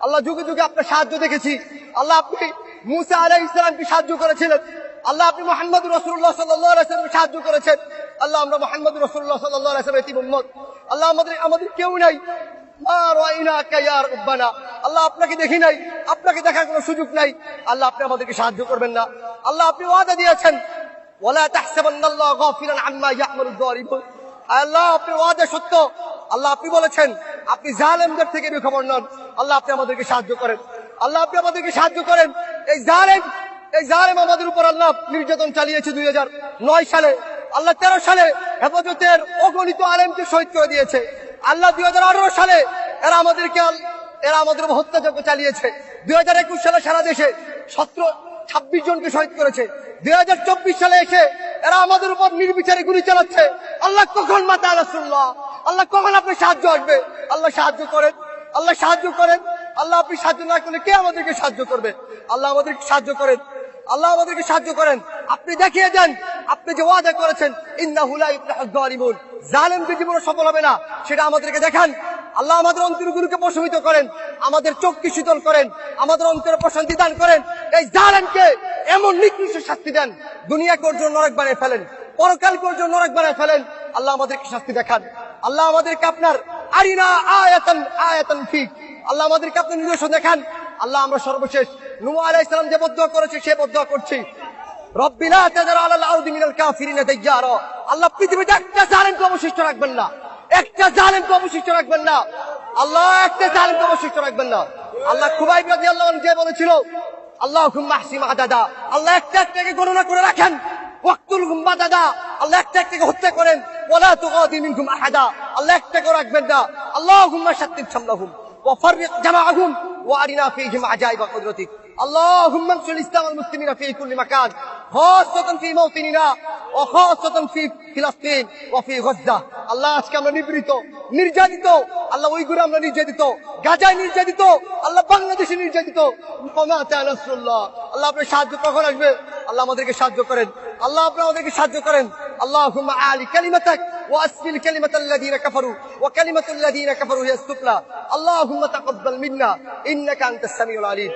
আল্লাহ যুগে যুগে আপনার সাহায্য দেখেছি। আল্লাহ আপনি মুসা আলাইহিস সালামকে সাহায্য করেছিলেন। আল্লাহ আপনি মুহাম্মদ রাসূলুল্লাহ সাল্লাল্লাহু আলাইহি ওয়াসাল্লামকে সাহায্য করেছেন। আল্লাহ আমরা মুহাম্মদ রাসূলুল্লাহ সাল্লাল্লাহু আলাইহি ওয়াসাল্লামের এতিম উম্মত। আল্লাহ আমাদের কেউ নাই। আল্লাহ আপনাকে দেখি নাই, আপনাকে দেখার কোনো সুযোগ নাই। আল্লাহ আপনি আমাদেরকে সাহায্য করবেন না। আল্লাহ আপনি ওয়াদা দিয়েছেন, ওয়ালা তাহসাবান্নাল্লাহা গাফিলান আম্মা ইয়া'মালুয যালিমুন। আল্লাহ আপনি ওয়াদা সত্য। আল্লাহ আপনি বলেছেন আপনি জালেমদের থেকে বেখবর নন। আল্লাহ আপনি আমাদেরকে সাহায্য করেন। আল্লাহ আপনি আমাদেরকে সাহায্য করেন। এই জালেম আমাদের উপর আল্লাহ নির্যাতন চালিয়েছে 2009 সালে। আল্লাহ 13 সালে হেফাজতের অগণিত আলেমকে শহীদ করে দিয়েছে। আল্লাহ 2018 সালে এরা আমাদের উপর হত্যাযজ্ঞ চালিয়েছে। 2021 সালে সারা দেশে 26 জনকে শহীদ করেছে। 2024 সালে এসে এরা আমাদের উপর নির্বিচারে গুলি চালাচ্ছে। আল্লাহ কখন মাতা রাসূলুল্লাহ, আল্লাহ কখন আপনি সাহায্য আসবে? আল্লাহ সাহায্য করেন, আল্লাহ সাহায্য করেন। আল্লাহ আপনি সাহায্য না করলে কে আমাদেরকে সাহায্য করবে? আল্লাহ আমাদেরকে সাহায্য করেন, আল্লাহ আমাদেরকে সাহায্য করেন। আপনি দেখিয়ে দেন, আপনি যে ওয়াদা করেছেন ইন্নাহু লা ইফলাহুয যালিমুন, জালেমদের জীবনে সফল হবে না, সেটা আমাদেরকে দেখান। আল্লাহ আমাদের অন্তরগুলোকে প্রশমিত করেন, আমাদের চোখকে শীতল করেন, আমাদের অন্তরে প্রশান্তি দান করেন। এই জালেমকে এমন নিকৃষ্ট শাস্তি দেন, দুনিয়াকে ওর জন্য নরক বানিয়ে ফেলেন, পরকালকে ওর জন্য নরক বানিয়ে ফেলেন। আল্লাহ আমাদেরকে শাস্তি দেখান। আল্লাহ আমাদেরকে আপনার আরিনা আয়াতান ফিক, আল্লাহ আমাদেরকে আপনার নিদর্শন দেখান। আল্লাহ আমরা সর্বশেষ নূহ আলাইহিস সালাম যে বদদুয়া করেছে সে বদদুয়া করছি, রব্বি লা তাযার আলাল আরদি মিনাল কাফিরিনা দাইয়ারা। আল্লাহ পৃথিবীতে একটা জালেমকে অবশিষ্ট রাখবেন না, একটা জালেমকে অবশিষ্ট রাখবেন না। আল্লাহ একটা জালেমকে অবশিষ্ট রাখবেন না। আল্লাহ খুবাইব রাদিয়াল্লাহু আনহু যে বলেছিল আল্লাহুম্মা আহসিন আদাদা, আল্লাহ একটা একটাকে গণনা করে রাখেন। ওয়াক্তুলহুম বাদাদা, আল্লাহ একটা একটাকে হত্যা করেন। ওয়ালা তুগাদি মিনহুম আহাদা, আল্লাহ একটাকে রাখবেন না। আল্লাহুম্মা শাত্তিত শামলাহুম ওয়া ফাররিক জামাআহুম ওয়া আরিনা ফীহিম আজাইবা কুদরতিক। اللهم انصر الاسلام والمسلمين في كل مكان، خاصة في موطننا وخاصة في فلسطين وفي غزة। আল্লাহ আজকে আমরা নিপীড়িত, নির্যাতিত। আল্লাহ উইগুরে আমরা নির্যাতিত, গাজায় নির্যাতিত, আল্লাহ বাংলাদেশে নির্যাতিত। আল্লাহ আপনার সাহায্য কখন আসবে? আল্লাহ আমাদেরকে সাহায্য করেন, আল্লাহ আপনি আমাদেরকে সাহায্য করেন। আল্লাহুম্মা আলি কালিমাতাক ওয়া আসফিল কালিমাতাল লাযিনা কাফারু ওয়া কালিমাতুল লাযিনা কাফারু হিয়া সুফলা। আল্লাহুম্মা তাকাব্বাল মিন্না ইন্নাকা আনতাস সামিউল আলিম।